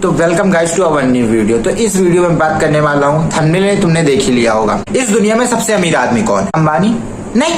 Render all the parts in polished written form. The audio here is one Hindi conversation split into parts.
तो welcome guys to our new video. तो इस वीडियो में बात करने वाला हूँ, थंबनेल में तुमने देख ही लिया होगा, इस दुनिया में सबसे अमीर आदमी कौन? अंबानी? नहीं,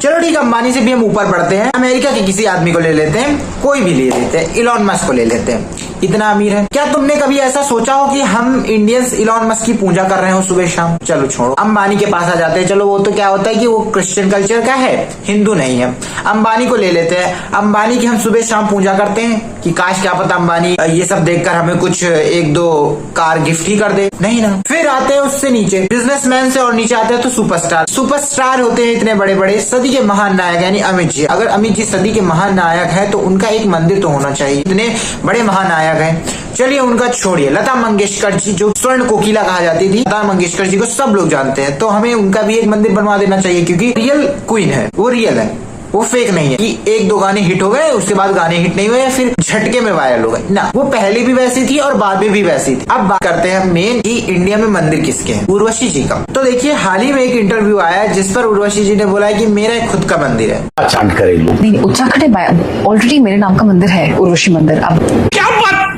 चलो ठीक है, अंबानी से भी हम ऊपर बढ़ते हैं, अमेरिका के किसी आदमी को ले लेते हैं, कोई भी ले लेते हैं, इलॉन मस्क को ले लेते हैं। इतना अमीर है क्या? तुमने कभी ऐसा सोचा हो कि हम इंडियंस इलॉन मस्क की पूजा कर रहे हो सुबह शाम? चलो छोड़ो, अंबानी के पास आ जाते हैं। चलो वो तो क्या होता है कि वो क्रिश्चियन कल्चर का है, हिंदू नहीं है। अंबानी को ले लेते हैं, अंबानी की हम सुबह शाम पूजा करते हैं कि काश क्या पता अंबानी ये सब देखकर हमें कुछ एक दो कार गिफ्ट ही कर दे। नहीं ना। फिर आते हैं उससे नीचे, बिजनेसमैन से और नीचे आते हैं तो सुपरस्टार। सुपरस्टार होते हैं इतने बड़े बड़े, सदी के महान नायक यानी अमित जी। अगर अमित जी सदी के महान नायक है तो उनका एक मंदिर तो होना चाहिए, इतने बड़े महान नायक है। चलिए उनका छोड़िए, लता मंगेशकर जी जो स्वर्ण कोकिला कहा जाती थी, लता मंगेशकर जी को सब लोग जानते हैं, तो हमें उनका भी एक मंदिर बनवा देना चाहिए क्योंकि रियल क्वीन है, वो रियल है, वो फेक नहीं है कि एक दो गाने हिट हो गए उसके बाद गाने हिट नहीं हुए फिर झटके में वायरल हो गए ना। वो पहले भी वैसी थी और बाद में भी वैसी थी। अब बात करते हैं मेन कि इंडिया में मंदिर किसके हैं? उर्वशी जी का। तो देखिए हाल ही में एक इंटरव्यू आया है जिस पर उर्वशी जी ने बोला है कि मेरा खुद का मंदिर है। नहीं, उत्तराखंड में ऑलरेडी मेरे नाम का मंदिर है, उर्वशी मंदिर। अब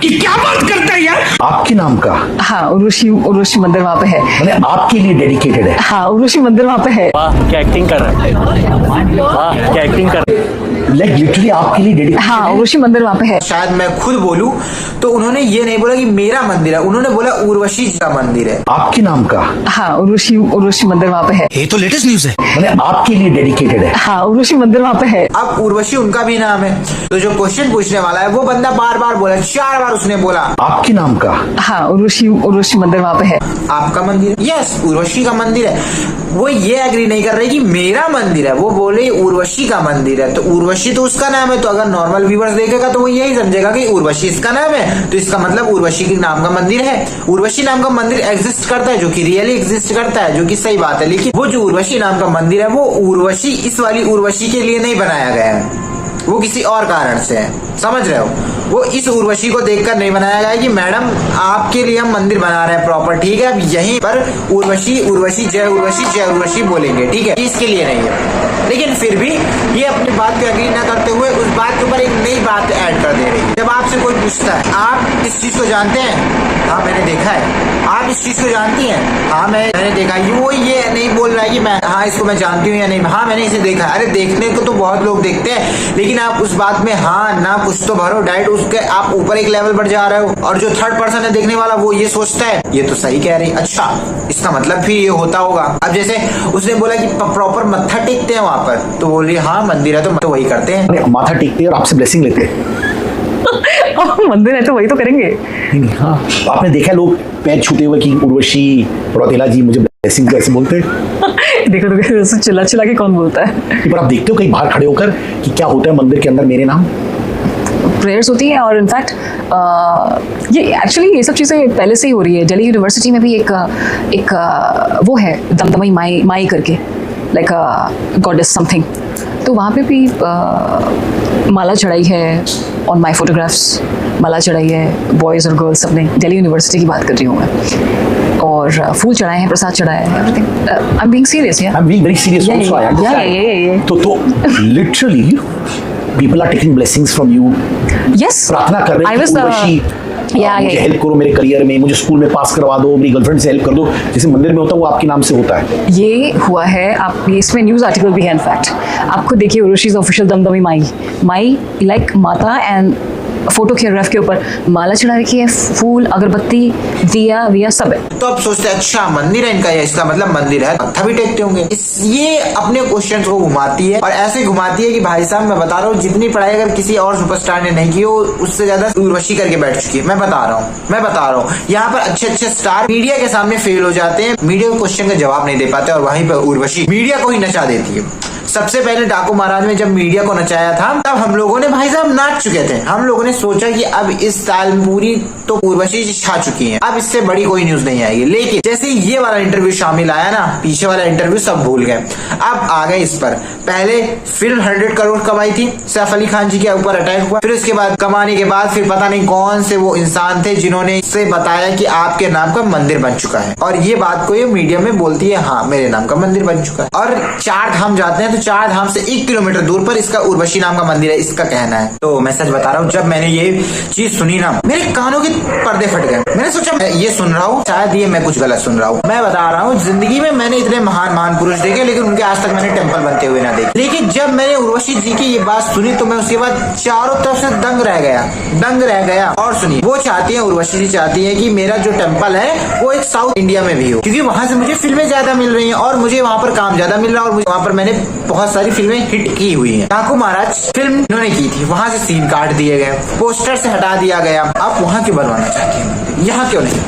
क्या बात करता है यार? आपके नाम का? हाँ, उर्वशी मंदिर वहाँ पे है, मतलब आपके लिए डेडिकेटेड है? हाँ, उर्वशी मंदिर वहाँ पे है। वाह क्या एक्टिंग कर रहा है, वाह क्या एक्टिंग कर रहा है। लाइक लिटरली आपके लिए डेडिकेटेड? हाँ, उर्वशी मंदिर वहाँ पे है। शायद मैं खुद बोलूं तो उन्होंने ये नहीं बोला कि मेरा मंदिर है, उन्होंने बोला उर्वशी जी का मंदिर है। आपके नाम का? हाँ, उर्वशी मंदिर वहाँ पे है। ये तो लेटेस्ट न्यूज है। मतलब आपके लिए डेडिकेटेड है? हाँ, उर्वशी मंदिर वहाँ पे है। अब उर्वशी उनका भी नाम है, तो जो क्वेश्चन पूछने वाला है वो बंदा बार बार बोला, 4 बार उसने बोला आपके नाम का? हाँ, उर्वशी मंदिर वहाँ पे है। आपका मंदिर? यस, उर्वशी का मंदिर है। वो ये एग्री नहीं कर रहे कि मेरा मंदिर है, वो बोले उर्वशी का मंदिर है। तो उर्वशी तो उसका नाम है, तो अगर नॉर्मल व्यूअर्स देखेगा तो वो यही समझेगा कि उर्वशी इसका नाम है, तो इसका मतलब उर्वशी के नाम का मंदिर है। उर्वशी नाम का मंदिर एग्जिस्ट करता है, जो कि रियली एग्जिस्ट करता है, जो कि सही बात है। लेकिन वो जो उर्वशी नाम का मंदिर है वो उर्वशी, इस वाली उर्वशी के लिए नहीं बनाया गया है, वो किसी और कारण से है, समझ रहे हो? वो इस उर्वशी को देखकर नहीं बनाया गया है कि मैडम आपके लिए हम मंदिर बना रहे हैं प्रॉपर, ठीक है? अब यहीं पर उर्वशी उर्वशी जय उर्वशी बोलेंगे, ठीक है? इसके लिए नहीं है। लेकिन फिर भी ये अपनी बात पे एग्री ना करते हुए उस बात के ऊपर एक नई बात ऐड कर दे रही है। जब आपसे कोई पूछता है आप इस चीज को जानते हैं? हाँ मैंने देखा है। आप इस चीज को जानती हैं? हाँ मैंने देखा है। वो ये नहीं बोल रहा है कि मैं हाँ इसको मैं जानती हूँ या नहीं, हाँ मैंने इसे देखा है। अरे देखने को तो बहुत लोग देखते हैं, लेकिन आप उस बात में हाँ ना कुछ तो भरो, डायरेक्ट उसके आप ऊपर एक लेवल बढ़ जा रहे हो। और जो थर्ड पर्सन है देखने वाला वो ये सोचता है ये तो सही कह रही, अच्छा इसका मतलब फिर ये होता होगा। अब जैसे उसने बोला कि प्रॉपर मत्था टेकते हैं वहां पर, तो बोल रही हाँ मंदिर है तो वही करते हैं, माथा टेकते हैं और आपसे ब्लेसिंग लेते हैं। मंदिर है तो वही तो करेंगे। नहीं, हाँ आपने देखा लोग पैर छूते हुए कि उर्वशी रौतेला जी मुझे ब्लेसिंग कैसे बोलते हैं? देखो तो चिल्ला के कौन बोलता है? पर आप देखते हो कहीं बाहर खड़े होकर कि क्या होता है मंदिर के अंदर मेरे नाम? प्रेयर्स होती है। और इनफैक्ट ये एक्चुअली ये सब चीज़ें पहले से ही हो रही है। दिल्ली यूनिवर्सिटी में भी एक वो है दमदमाई माई करके, लाइक गॉडेस समथिंग, तो वहाँ पे भी माला चढ़ाई है ऑन माई फोटोग्राफ्स, माला चढ़ाई है बॉयज़ और गर्ल्स सबने। दिल्ली यूनिवर्सिटी की बात कर रही हूँ मैं। और फूल चढ़ाए हैं, प्रसाद चढ़ाया है, everything. I am being serious यार, I am being very serious also, I understand. तो literally people are taking blessings from you. Yes, प्रार्थना कर रहे हैं कि उर्वशी मुझे हेल्प करो मेरे करियर में, मुझे स्कूल में पास करवा दो, मेरी गर्लफ्रेंड से हेल्प कर दो, जैसे मंदिर में होता है वो आपके नाम से होता है। ये हुआ है। आप इसमें न्यूज़ आर्टिकल भी है इनफैक्ट, आपको देखिए Urvashi official Damdami my like माता एंड फोटो कोरियोग्राफ के ऊपर माला चढ़ा रखी है, फूल अगरबत्ती दिया सब है। तो अब सोचते हैं अच्छा मंदिर है इनका, इसका मतलब मंदिर है, मत्था भी टेकते होंगे। ये अपने क्वेश्चन को घुमाती है और ऐसे घुमाती है कि भाई साहब मैं बता रहा हूँ जितनी पढ़ाई अगर किसी और सुपरस्टार ने नहीं की हो उससे ज्यादा उर्वशी करके बैठ चुकी है। मैं बता रहा हूँ यहाँ पर अच्छे स्टार मीडिया के सामने फेल हो जाते हैं, मीडिया को क्वेश्चन का जवाब नहीं दे पाते और वहीं पर उर्वशी मीडिया को ही नचा देती है। सबसे पहले डाकू महाराज में जब मीडिया को नचाया था तब हम लोगों ने भाई साहब नाच चुके थे, हम लोगों ने सोचा कि अब इस साल पूरी तो उर्वशी जी छा चुकी हैं, अब इससे बड़ी कोई न्यूज नहीं आएगी। लेकिन जैसे ये वाला इंटरव्यू शामिल आया ना, पीछे वाला इंटरव्यू सब भूल गए, अब आ गए इस पर। पहले फिल्म 100 करोड़ कमाई थी, सैफ अली खान जी के ऊपर अटैक हुआ, फिर उसके बाद कमाने के बाद फिर पता नहीं कौन से वो इंसान थे जिन्होंने इससे बताया कि आपके नाम का मंदिर बन चुका है, और ये बात को ये मीडिया में बोलती है हाँ मेरे नाम का मंदिर बन चुका है। और 4 धाम जाते हैं तो 4 धाम से 1 किलोमीटर दूर पर इसका उर्वशी नाम का मंदिर है, इसका कहना है। तो मैं सच बता रहा हूँ, जब मैंने ये चीज सुनी ना, मेरे कानों के पर्दे फट गए। मैंने सोचा मैं ये सुन रहा हूँ, शायद ये मैं कुछ गलत सुन रहा हूँ। मैं बता रहा हूँ, जिंदगी में मैंने इतने महान महान पुरुष देखे, लेकिन उनके आज तक मैंने टेम्पल बनते हुए ना देखे। लेकिन जब मैंने उर्वशी जी की ये बात सुनी तो मैं उसके बाद चारों तरफ से दंग रह गया। और सुनिए, वो चाहती है, उर्वशी जी चाहती है कि मेरा जो टेम्पल है वो एक साउथ इंडिया में भी हो, क्योंकि वहां से मुझे फिल्में ज्यादा मिल रही हैं और मुझे वहां पर काम ज्यादा मिल रहा है, और मुझे वहां पर मैंने बहुत सारी फिल्में हिट की हुई हैं। डाकू महाराज फिल्म इन्होंने की थी, वहां से सीन काट दिए गए, पोस्टर से हटा दिया गया। आप वहां क्यों बनवाना चाहती हैं? यहाँ क्यों नहीं?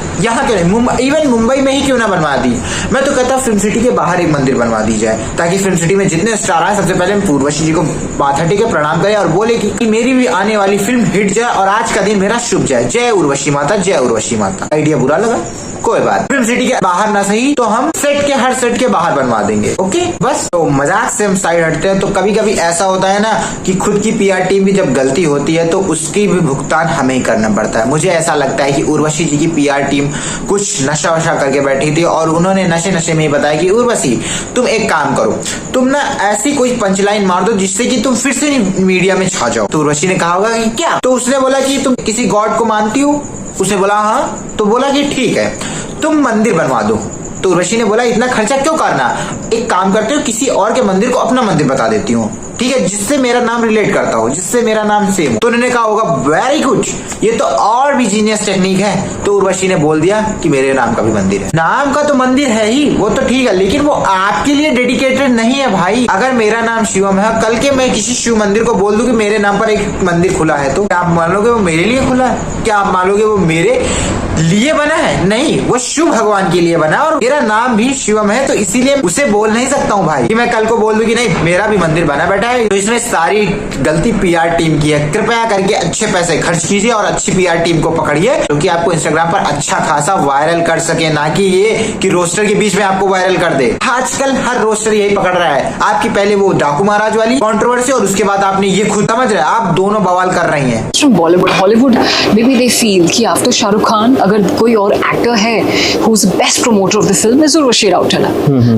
इवन मुंबई में ही क्यों ना बनवा दी? मैं तो कहता हूँ फिल्म सिटी के बाहर एक मंदिर बनवा दी जाए, ताकि फिल्म सिटी में जितने स्टार आए सबसे पहले उर्वशी जी को माथा टेके प्रणाम करें और बोले कि मेरी भी आने वाली फिल्म हिट जाए और आज का दिन मेरा शुभ जाए। जय उर्वशी माता, जय उर्वशी माता। आइडिया बुरा लगा? कोई बात, फिल्म सिटी के बाहर ना सही तो हम हर सेट के बाहर बनवा देंगे। ओके, बस। तो मजाक से हम साइड हटते हैं। तो कभी कभी ऐसा होता है ना कि खुद की पीआर टीम भी जब गलती होती है तो उसकी भी भुगतान हमें ही करना पड़ता है। मुझे ऐसा लगता है कि उर्वशी जी की पीआर टीम कुछ नशा वशा करके बैठी थी और उन्होंने नशे में ही बताया कि उर्वशी तुम एक काम करो, तुम ना ऐसी कोई पंचलाइन मार दो जिससे कि तुम फिर से मीडिया में छा जाओ। तो उर्वशी ने कहा होगा कि क्या? तो उसने बोला कि तुम किसी गॉड को मानती हो? उसने बोला हाँ। तो बोला कि ठीक है, तुम मंदिर बनवा दो। तो उर्वशी ने बोला इतना खर्चा क्यों करना, एक काम करते हो किसी और के मंदिर को अपना मंदिर बता देती हूँ, ठीक है, जिससे मेरा नाम रिलेट करता हो, जिससे मेरा नाम सेम हो। तो उन्होंने कहा होगा वेरी गुड, ये तो और भी जीनियस टेक्निक है। तो उर्वशी ने बोल दिया कि मेरे नाम का भी मंदिर है। नाम का तो मंदिर है ही, वो तो ठीक है, लेकिन वो आपके लिए डेडिकेटेड नहीं है भाई। अगर मेरा नाम शिवम है, कल के मैं किसी शिव मंदिर को बोल दूं कि मेरे नाम पर एक मंदिर खुला है, तो क्या आप मानोगे वो मेरे लिए खुला है? क्या आप मानोगे वो मेरे लिए बना है? नहीं, वो शिव भगवान के लिए बना, और मेरा नाम भी शिवम है, तो इसीलिए उसे बोल नहीं सकता हूँ भाई कि मैं कल को बोल दूं कि नहीं मेरा भी मंदिर बना बैठा है। तो इसमें सारी गलती पीआर टीम की है। कृपया करके अच्छे पैसे खर्च कीजिए और अच्छी पीआर टीम को पकड़िए, क्योंकि आपको इंस्टाग्राम पर अच्छा खासा वायरल कर सके, ना कि ये कि रोस्टर के बीच में आपको वायरल कर दे। आजकल हर रोस्टर यही पकड़ रहा है। आपकी पहले वो डाकू महाराज वाली कंट्रोवर्सी और उसके बाद आपने ये खुद, समझ रहे हैं, आप दोनों बवाल कर रही हैं। Bollywood Hollywood maybe they feel कि आफ्टर शाहरुख खान अगर कोई और एक्टर है who is best promoter of the film is Urvashi Rautela.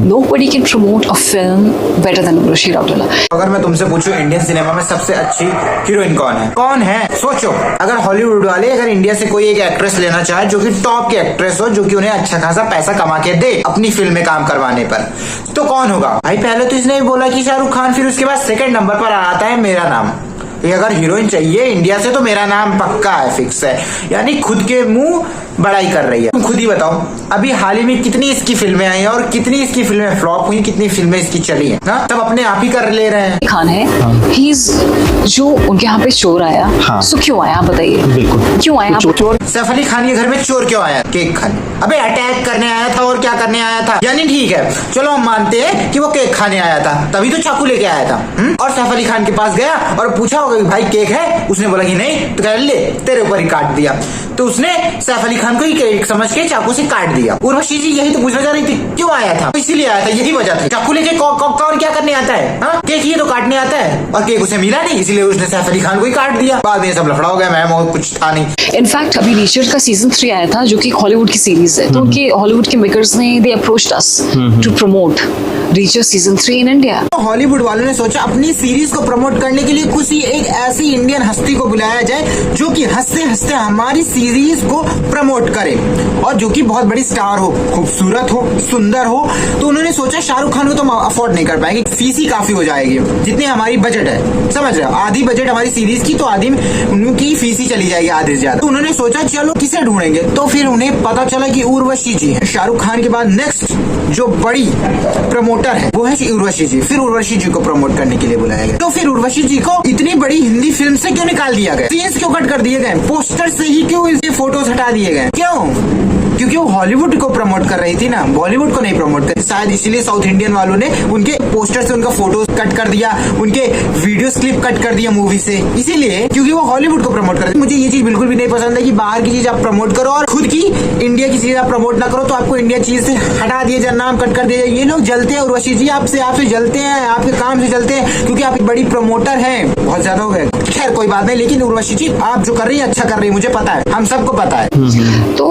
Nobody can promote a film better than Urvashi Rautela. अगर मैं तुमसे पूछूं इंडियन सिनेमा में सबसे अच्छी हीरोइन कौन है? सोचो, अगर हॉलीवुड वाले अगर इंडिया से कोई एक एक्ट्रेस लेना चाहे जो कि टॉप की एक्ट्रेस हो, जो कि उन्हें अच्छा खासा पैसा कमा के दे अपनी फिल्म में काम करवाने पर, तो कौन होगा भाई? पहले तो इसने भी बोला कि शाहरुख खान, फिर उसके बाद सेकंड नंबर पर आता है मेरा नाम। ये अगर हीरोइन चाहिए इंडिया से तो मेरा नाम पक्का है, फिक्स है। यानी खुद के मुंह बड़ाई कर रही है। तुम खुद ही बताओ, अभी हाल ही में कितनी इसकी फिल्में आई हैं और कितनी इसकी फिल्में फ्लॉप हुई, कितनी फिल्में इसकी चली हैं? हाँ, तब अपने आप ही कर ले रहे हैं। खान है, जो उनके यहाँ पे चोर आया, हाँ। सो क्यों आया? आप बताइए, बिल्कुल क्यों आया? चोर सैफ अली खान के घर में चोर क्यों आया? केक खाने? अबे अटैक करने आया था और क्या करने आया था? यानी ठीक है, चलो हम मानते हैं कि वो केक खाने आया था, तभी तो चाकू लेके आया था। और सैफ अली खान के पास गया और पूछा होगा कि भाई केक है? उसने बोला कि नहीं, तो कह ले तेरे ऊपर ही काट दिया। तो उसने सैफ अली खान को ही केक समझ के चाकू से काट दिया। उर्वशी जी यही तो पूछना चाह रही थी, क्यों आया था? इसीलिए आया था, यही वजह थी। चाकू लेके कौन क्या करने आता है? हाँ, केक ही तो काटने आता है, और केक उसे मिला नहीं, इसलिए उसने सैफ अली खान को ही काट दिया। बाद में सब लफड़ा हो गया, मैम और कुछ था नहीं। इनफैक्ट अभी रीचर का सीजन 3 आया था, जो कि हॉलीवुड की सीरीज है, तो उनके हॉलीवुड के मेकर्स ने they approached us to promote Reacher season 3 in India. Hollywood वालों ने सोचा अपनी सीरीज को प्रमोट करने के लिए कुछ एक ऐसी इंडियन हस्ती को बुलाया जाए जो कि हंसते हंसते हमारी सीरीज को प्रमोट करे, और जो कि बहुत बड़ी स्टार हो, खूबसूरत हो, सुंदर हो। तो उन्होंने सोचा शाहरुख खान को तो अफोर्ड नहीं कर पाएंगे, फीस ही काफी हो जाएगी जितनी हमारी बजट है, समझ रहे हो? आधी बजट हमारी सीरीज की, तो आधी उनकी फीस ही चली जाएगी, आधे से ज्यादा। तो उन्होंने सोचा चलो किसे ढूंढेंगे, तो फिर उन्हें पता चला कि उर्वशी जी है। शाहरुख खान के बाद नेक्स्ट जो बड़ी प्रमोटर है वो है उर्वशी जी। फिर उर्वशी जी को प्रमोट करने के लिए बुलाया गया। तो फिर उर्वशी जी को इतनी बड़ी हिंदी फिल्म से क्यों निकाल दिया गया? सीन्स क्यों कट कर दिए गए? पोस्टर से ही क्यों इसके फोटोज हटा दिए गए? क्यों? क्योंकि वो हॉलीवुड को प्रमोट कर रही थी ना, बॉलीवुड को नहीं प्रमोट कर। शायद इसीलिए साउथ इंडियन वालों ने उनके पोस्टर से उनका फोटोज कट कर दिया, उनके वीडियोस क्लिप कट कर दिया मूवी से, इसीलिए क्योंकि वो हॉलीवुड को प्रमोट कर रही। मुझे ये चीज बिल्कुल भी नहीं पसंद है कि बाहर की चीज आप प्रमोट करो और खुद की इंडिया की चीज आप प्रमोट ना करो, तो आपको इंडिया चीज से हटा दिया जाए, नाम कट कर दिया जाए। ये लोग जलते हैं उर्वशी जी, आपसे जलते हैं, आपके काम से जलते हैं, क्योंकि आप एक बड़ी प्रमोटर हैं। बहुत ज्यादा हो गए, खैर कोई बात नहीं, लेकिन उर्वशी जी आप जो कर रही है अच्छा कर रही है, मुझे पता है, हम सबको पता है। तो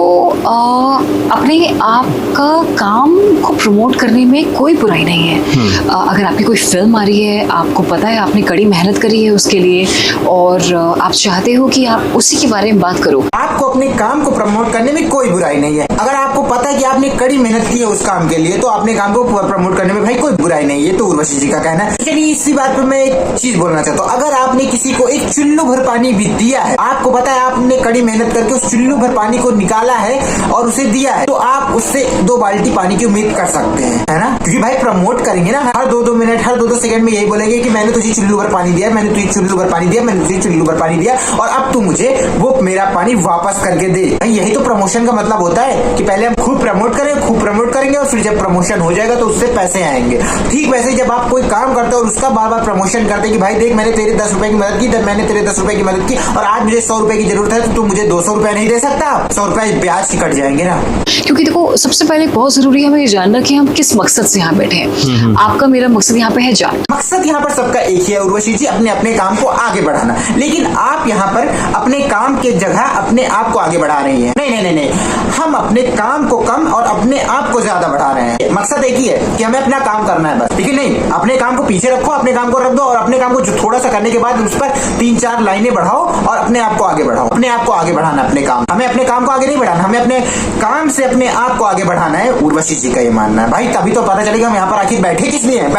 अपने आप का काम को प्रमोट करने में कोई बुराई नहीं है। अगर आपकी कोई फिल्म आ रही है, आपको पता है आपने कड़ी मेहनत करी है उसके लिए, और आप चाहते हो कि आप उसी के बारे में बात करो, आपको अपने काम को प्रमोट करने में कोई बुराई नहीं है। अगर आपको पता है कि आपने कड़ी मेहनत की है उस काम के लिए, तो अपने काम को प्रमोट करने में भाई कोई बुराई नहीं है। तो उर्वशी जी का कहना है। चलिए इसी बात पर मैं एक चीज बोलना चाहता हूँ। अगर आपने किसी को एक चुल्लू भर पानी भी दिया है, आपको पता है आपने कड़ी मेहनत करके उस चुल्लू भर पानी को निकाला है और उसे दिया है, तो आप उससे 2 बाल्टी पानी की उम्मीद कर सकते हैं, है ना? क्योंकि भाई प्रमोट करेंगे ना, हर 2-2 मिनट, हर 2-2 सेकंड में यही बोलेंगे कि मैंने तुझे चुल्लू भर पानी दिया, मैंने तुझे चुल्लू भर पानी दिया, मैंने तुझे चुल्लू भर पानी दिया, और अब तू मुझे वो मेरा पानी वापस करके दे। यही तो प्रमोशन का मतलब होता है कि पहले हम खूब प्रमोट करेंगे और फिर जब प्रमोशन हो जाएगा तो उससे पैसे आएंगे। ठीक वैसे जब आप कोई काम करते हो और उसका बार बार प्रमोशन करते हैं कि भाई देख मैंने तेरे 10 रुपए की मदद की, मैंने तेरे 10 रुपए की मदद की, और आज मुझे 100 रुपए की जरूरत है, तो तू मुझे 200 रुपए नहीं दे सकता, 100 रुपए ब्याज कट जाएंगे ना। क्योंकि देखो सबसे पहले बहुत जरूरी है हमें ये जानना कि हम किस मकसद से यहाँ बैठे हैं। आपका मेरा मकसद यहाँ पे है जाट। मकसद यहाँ पर सबका एक ही है उर्वशी जी, अपने अपने काम को आगे बढ़ाना। लेकिन आप यहाँ पर अपने काम के जगह अपने आप को आगे बढ़ा रही हैं। नहीं, हम अपने काम को कम और अपने आप को ज्यादा बढ़ा रहे हैं। मकसद एक ही है कि हमें अपना काम करना है बस। लेकिन नहीं, अपने काम को पीछे रखो, अपने काम को रख दो, और अपने काम को थोड़ा सा करने के बाद उस पर 3-4 लाइनें बढ़ाओ और अपने आप को आगे बढ़ाओ। अपने आप को आगे बढ़ाना, अपने काम, हमें अपने काम को आगे नहीं बढ़ाना, हमें अपने काम से अपने आप को आगे बढ़ाना है। उर्वशी जी का ये मानना है। भाई तभी तो पता चलेगा हम यहाँ पर आखिर बैठे किस लिए हैं,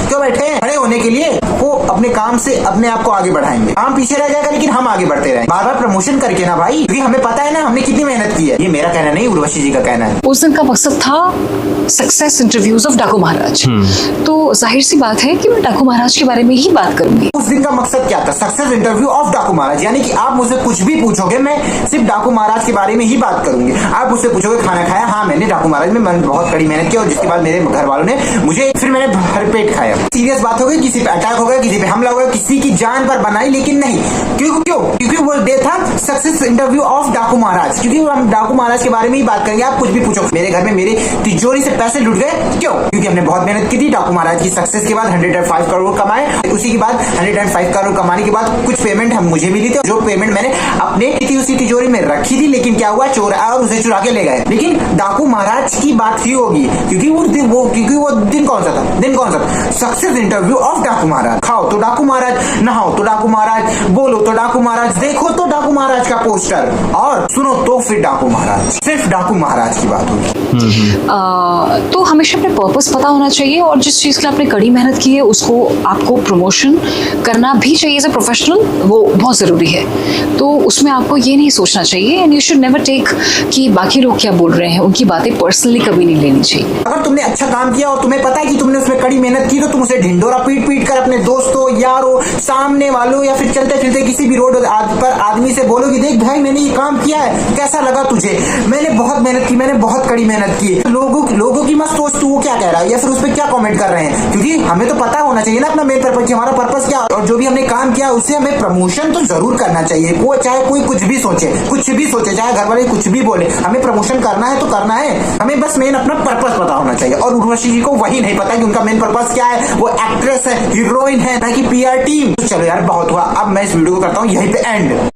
क्यों बैठे हैं? खड़े होने के लिए। वो अपने काम से अपने आप को आगे बढ़ाएंगे। काम पीछे रह जाएगा लेकिन हम आगे बढ़ते रहेंगे, बार बार प्रमोशन करके ना भाई, क्योंकि हमें पता है ना हमने कितनी मेहनत की है। ये मेरा कहना नहीं, उर्वशी जी का कहना है। उस दिन का मकसद था सक्सेस इंटरव्यूज ऑफ डाकू महाराज। तो जाहिर सी बात है कि मैं डाकू महाराज के बारे में ही बात करूंगी। उस दिन का मकसद क्या था? सक्सेस इंटरव्यू ऑफ डाकू महाराज, यानी कि आप मुझसे कुछ भी पूछोगे, मैं सिर्फ डाकू महाराज के बारे में ही बात करूंगी। आप मुझसे पूछोगे खाना खाया? हाँ, मैंने डाकू महाराज में मैंने बहुत कड़ी मेहनत की, और जिसके बाद मेरे घर वालों ने मुझे, फिर मैंने भरपेट खाया। सीरियस बात हो गई, किसी पे अटैक हो गया, किसी पे हमला हो गया, किसी की जान पर बनाई, लेकिन नहीं। क्योंकि वो डे था सक्सेस इंटरव्यू ऑफ डाकू महाराज, क्योंकि हम डाकू महाराज के बारे में ही बात करेंगे। आप कुछ भी पूछो, मेरे घर में मेरे तिजोरी से पैसे लुट गए, क्यों? क्योंकि हमने बहुत मेहनत की थी। डाकू महाराज की सक्सेस के बाद 105 करोड़ कमाए, उसी के बाद 105 करोड़ कमाने के बाद कुछ पेमेंट हम मुझे मिली थी, जो पेमेंट मैंने अपने उसी तिजोरी में रखी थी। लेकिन क्या हुआ, चोर आया और उसे चुरा के ले गए। लेकिन डाकू महाराज की बात ही होगी, क्योंकि वो दिन कौन सा था? सक्सेस इंटरव्यू ऑफ डाकू महाराज। खाओ तो डाकू महाराज, नहाओ तो डाकू महाराज, बोलो तो डाकू महाराज, देखो तो डाकू महाराज का पोस्टर, और सुनो तो फिर डाकू महाराज। सिर्फ डाकू महाराज की बात होगी। तो हमेशा अपने पर्पस पता होना चाहिए, और जिस चीज़ के लिए आपने कड़ी मेहनत की है उसको आपको प्रमोशन करना भी चाहिए एज ए प्रोफेशनल, वो बहुत ज़रूरी है। तो उसमें आपको ये नहीं सोचना चाहिए, and you should never take कि बाकी लोग क्या बोल रहे हैं, उनकी बातें पर्सनली कभी नहीं लेनी चाहिए। अगर तुमने अच्छा काम किया और तुम्हें पता है कि तुमने उसमें कड़ी मेहनत की, तो तुम उसे ढिंडोरा पीट कर अपने दोस्तों, यारों, सामने वालों, या फिर चलते फिरते किसी भी रोड पर आदमी से बोलो कि देख भाई मैंने ये काम किया है, कैसा लगा तुझे? मैंने बहुत मेहनत की, मैंने बहुत कड़ी मेहनत की। लोगों की मत सोच तू वो क्या कह रहा है या फिर उस पर क्या कमेंट कर रहे हैं, क्योंकि हमें तो पता होना चाहिए ना अपना मेन पर्पस, हमारा पर्पस क्या, और जो भी हमने काम किया उससे हमें प्रमोशन तो जरूर करना चाहिए। वो चाहे कोई कुछ भी सोचे, चाहे घर वाले कुछ भी बोले, हमें प्रमोशन करना है तो करना है। हमें बस मेन अपना पर्पस पता होना चाहिए, और उर्वशी जी को वही नहीं पता कि उनका मेन पर्पस क्या है। वो एक्ट्रेस है, हीरोइन है, ना कि PR टीम। तो चलो यार बहुत हुआ, अब मैं इस वीडियो को करता हूँ यहीं पे एंड।